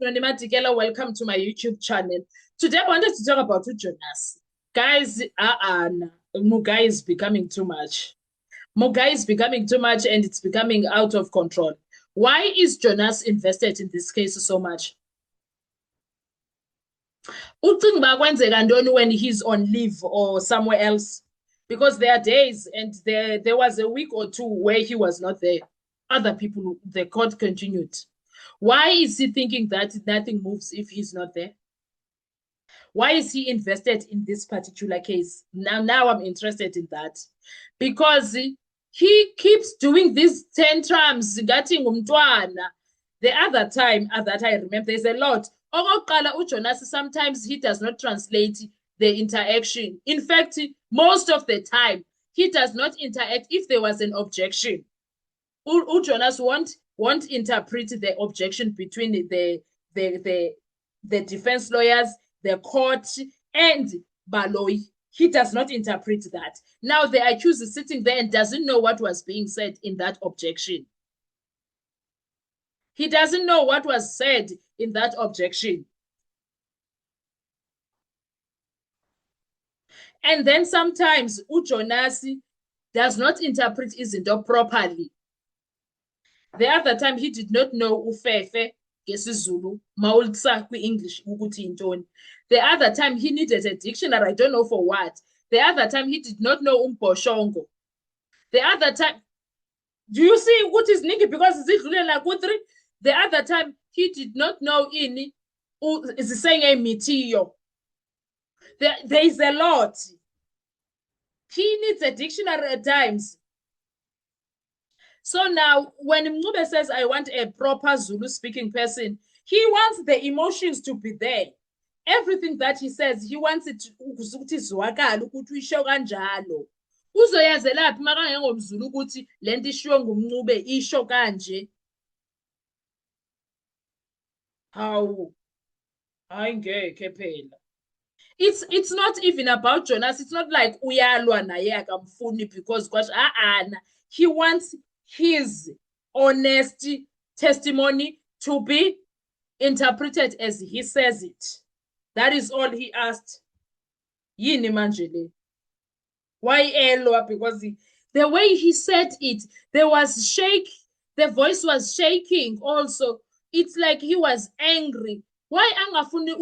Matikela, welcome to my YouTube channel. Today I wanted to talk about Jonas. Guys, Mugai is becoming too much. Mugai is becoming too much and it's becoming out of control. Why is Jonas invested in this case so much? Ucinga kwenzeka ntoni when he's on leave or somewhere else? Because there are days and there was a week or two where he was not there. Other people, the court continued. Why is he thinking that nothing moves if he's not there? Why is he invested in this particular case? Now I'm interested in that. Because he keeps doing these tantrums, getting umntwana. The other time, that I remember, there's a lot. Jonas, sometimes he does not translate the interaction. In fact, most of the time, he does not interact if there was an objection. Jonas won't interpret the objection between the defense lawyers, the court, and Baloyi. He does not interpret that. Now the accused is sitting there and doesn't know what was being said in that objection. He doesn't know what was said in that objection. And then sometimes Jonas does not interpret izinto properly. The other time he did not know ufefe ngesizulu mawulisa kwi-English ukuthi intoni. The other time he needed a dictionary, I don't know for what. The other time he did not know umbhoshongo. The other time, do you see what is Nikki because zidlulela ku-3? The other time he did not know ini is saying a mitiyo. There is a lot. He needs a dictionary at times. So now, when Mncube says, I want a proper Zulu-speaking person, he wants the emotions to be there. Everything that he says, he wants it ukuthi izwakale ukuthi uyisho kanjalo. Uzoyazelaphi makangengomZulu ukuthi lento ishiwo nguMncube isho kanje. Hawu. Ayingeke phela. It's not even about Jonas. It's not like uyalwa naye akamfuni because he wants his honest testimony to be interpreted as he says it. That is all he asked. Yini manjele. Why elwa? Because the way he said it, there was shake. The voice was shaking also. It's like he was angry. Why angafuni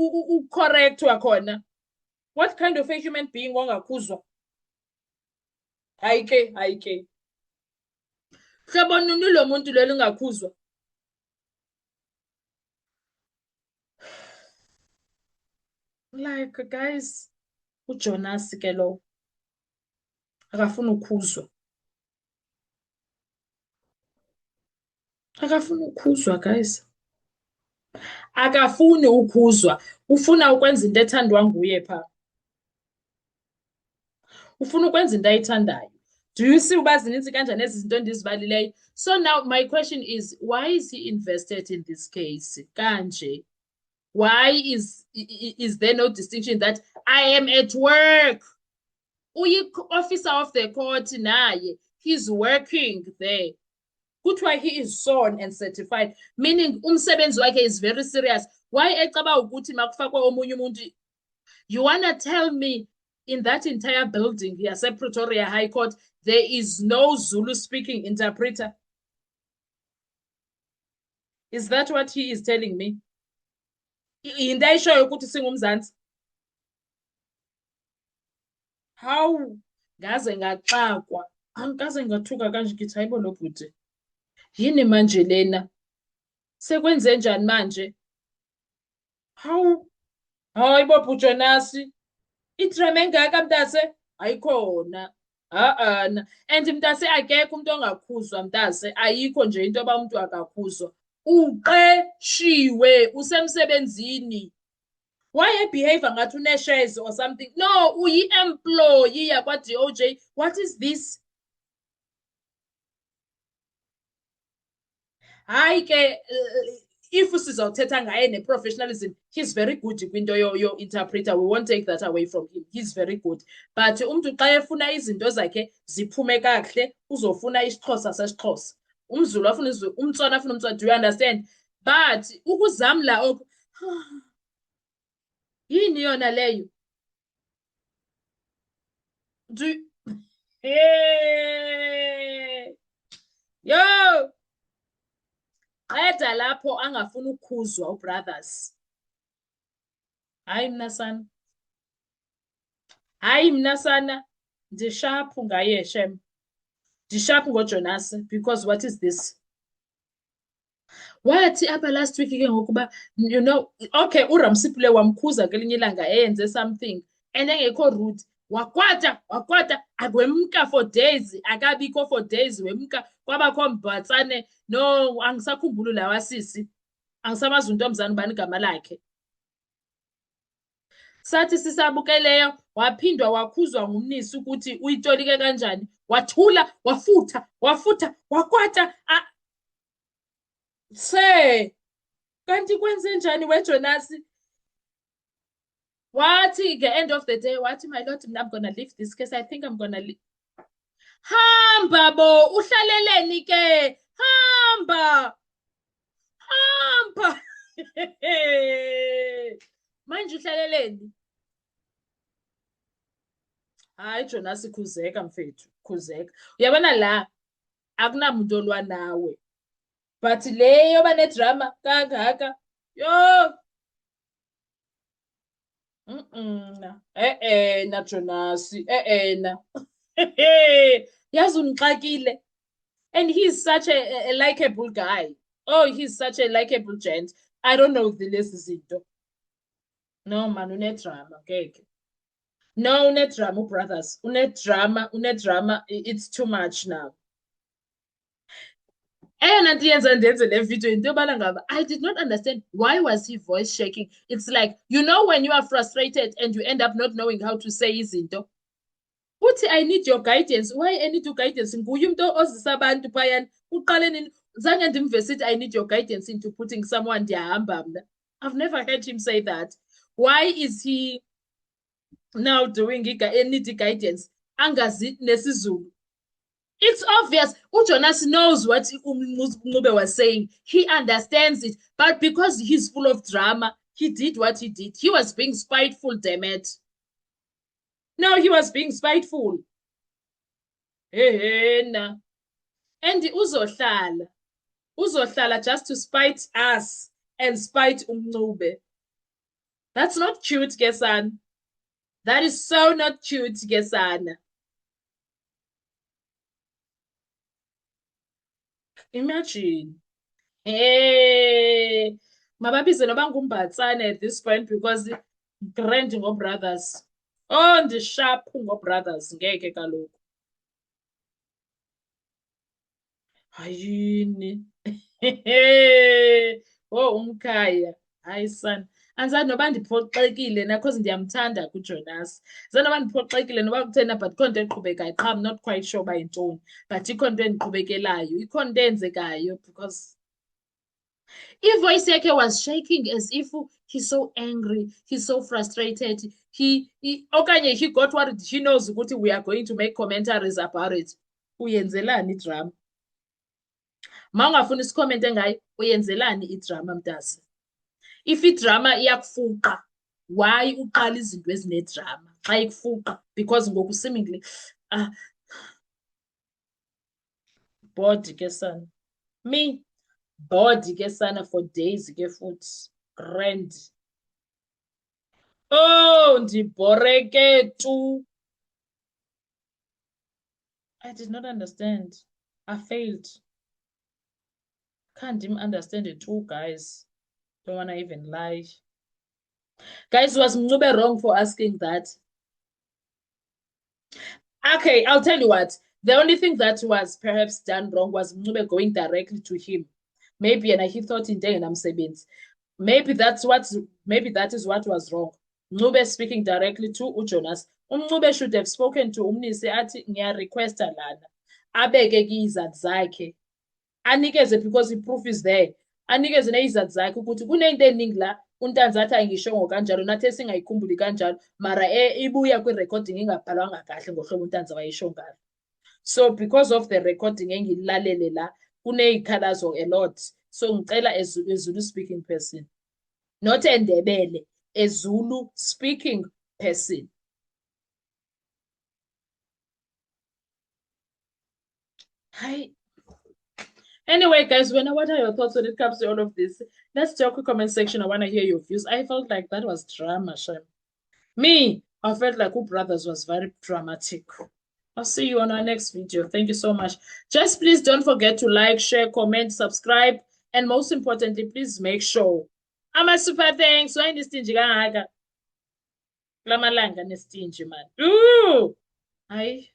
correct wakhona? What kind of a human being wangakuzwa? Hayike. Sabonuni lo muntu lo lingakhuzwa. Like guys, uJonas ke lo akafuna ukukhuzwa. Akafuna ukukhuzwa guys. Akafuni ukukhuzwa. Ufuna ukwenza into ethandwa nguye pha. Ufuna ukwenza into ayithandayo. Do you see uba zininzi kanjani ezi zinto endizibalileyo? So now my question is, why is he invested in this case? Kanje. Why is there no distinction that I am at work? Officer of the court naye, he's working there. Kuthiwa he is sworn and certified, meaning umsebenzi wakhe is very serious. Why ecaba ukuthi makufakwe omunye umuntu? You wanna tell me in that entire building here, Pretoria High Court, there is no Zulu-speaking interpreter? Is that what he is telling me? Into ayishoyo ukuthi singumzansi. How ngaze ngaxakwa, angikaze ngathuka kanje ngithi hayibo lo bhuti. Yini manje lena? Sekwenze njani manje? Hayibo Jonas. Idrama engaka mntase ayikhona. And mntase akekho umuntu ongakhuzwa mntase, ayikho nje into aba umuntu akakhuzwa. Uqeshiwe usemsebenzini. Why behave ngathi une-shares or something? No, uyi-employee yakwa-DOJ. What is this? Hayi ke if sizawuthetha ngaye ne-professionalism, he's very good kwinto your interpreter. We won't take that away from him. He's very good. But umuntu xa efuna izinto zakhe ziphume kakuhle, uzofuna isiXhosa sesiXhosa. UmZulu afuna isiZulu, umTswana afuna umTswana. Do you understand? but ukuzamla oku yini yona leyo hey yo qeda lapho angafuni ukukhuzwa ubrothers hayi mna sana ndisharp ngaye shem ndisharp ngoJonas because what is this wathi apha last week ke ngokuba you know okay uRamsipule wamkhuza kelinye ilanga eyenze something and engekho rude wakwata akwemka for days akabikho for days wemka kwabakho mbhatsane no angisakhumbuli la wasisi angisamazi untomzana ubani igama lakhe sathi sisabukeleyo waphindwa wakhuzwa ngumnisi ukuthi uyitolike kanjani wathula wafutha wakwata kanti kwenze njani weJonas wathi the end of the day wathi my lord I'm gonna leave this case I think I'm gonna leave hamba bo uhlaleleni ke hamba manje uhlaleleni hayi Jonas khuzeka mfethu khuzeka uyabona la akunamuntu olwa nawe but le yoba nedrama kangaka yo na Jonas na yazi ungixakile and he's such a likable guy he's such a likable gent I don't know lezi zinto no man unedrama ngeke no unedrama brothers unedrama it's too much now eyona nto yenza ndenze le video into yobana ngaba I did not understand why was he voice shaking it's like you know when you are frustrated and you end up not knowing how to say izinto uthi I need your guidance why I need your guidance nguye umuntu ozisa abantu phayana uqale nini zange ndimve sithi I need your guidance into putting someone ndiyahamba mna I've never heard him say that why is he now doing need guidance angazi nesizulu it's obvious uJonas knows what uNcube was saying he understands it but because he's full of drama he did what he did he was being spiteful damn it no he was being spiteful na and uzohlala just to spite us and spite uNcube that's not cute Gesana that is so not cute Gesana imagine mababize noba ngumbatsane at this point because grand ngobrothers ndisharp ngobrothers ngeke kaloku hayini umkhaya hayi sana andizazi noba ndiphoxekile na because ndiyamthanda kuJonas andizazi noba ndiphoxekile noba kuthena but ikhona into eqhubekayo qha I'm not quite sure uba yintoni but ikhona into endiqhubekelayo ikhona into eyenzekayo because ivoice yakhe was shaking as if he's so angry he's so frustrated okanye he got worried he knows ukuthi we are going to make commentaries about it uyenzelani idrama ma ungafuni isicommente ngayo uyenzelani idrama mntase if idrama iyakufuqa why uqala izinto ezinedrama xa ikufuqa because ngoku seemingly bored ke sana me bored ke sana for days ke futhi grand ndiboreke tu I did not understand I failed can't even understand it too guys don't want to even lie guys was Mncube wrong for asking that okay I'll tell you what the only thing that was perhaps done wrong was Mncube going directly to him maybe and he thought in namsebenzi maybe that is what was wrong Mncube speaking directly to uJonas uMncube should have spoken to umnisi athi ngiya requesta lana abeke izathu zakhe anikeze because the proof is there anikeze nezathu zakhe ukuthi kunento eningi la untanzathi ayingishongo kanjalo nathi singayikhumbuli kanjalo mara ibuya kwi-recording ingabhalwanga kahle ngohlobo untanza wayisho ngalo so because of the recording engilalele la kuneyikhalazo a lot So ngicela a Zulu speaking person. Not a Ndebele, a Zulu speaking person. Hi. Anyway, guys, what are your thoughts when it comes to all of this? Let's talk in the comment section. I want to hear your views. I felt like that was drama, Shem. Me, I felt like Who Brothers was very dramatic. I'll see you on our next video. Thank you so much. Just please don't forget to like, share, comment, subscribe, and most importantly, please make sure. I'm a super thanks. Why this stingy kangaka? Lamalanga nestingy man. Ooh! Hi.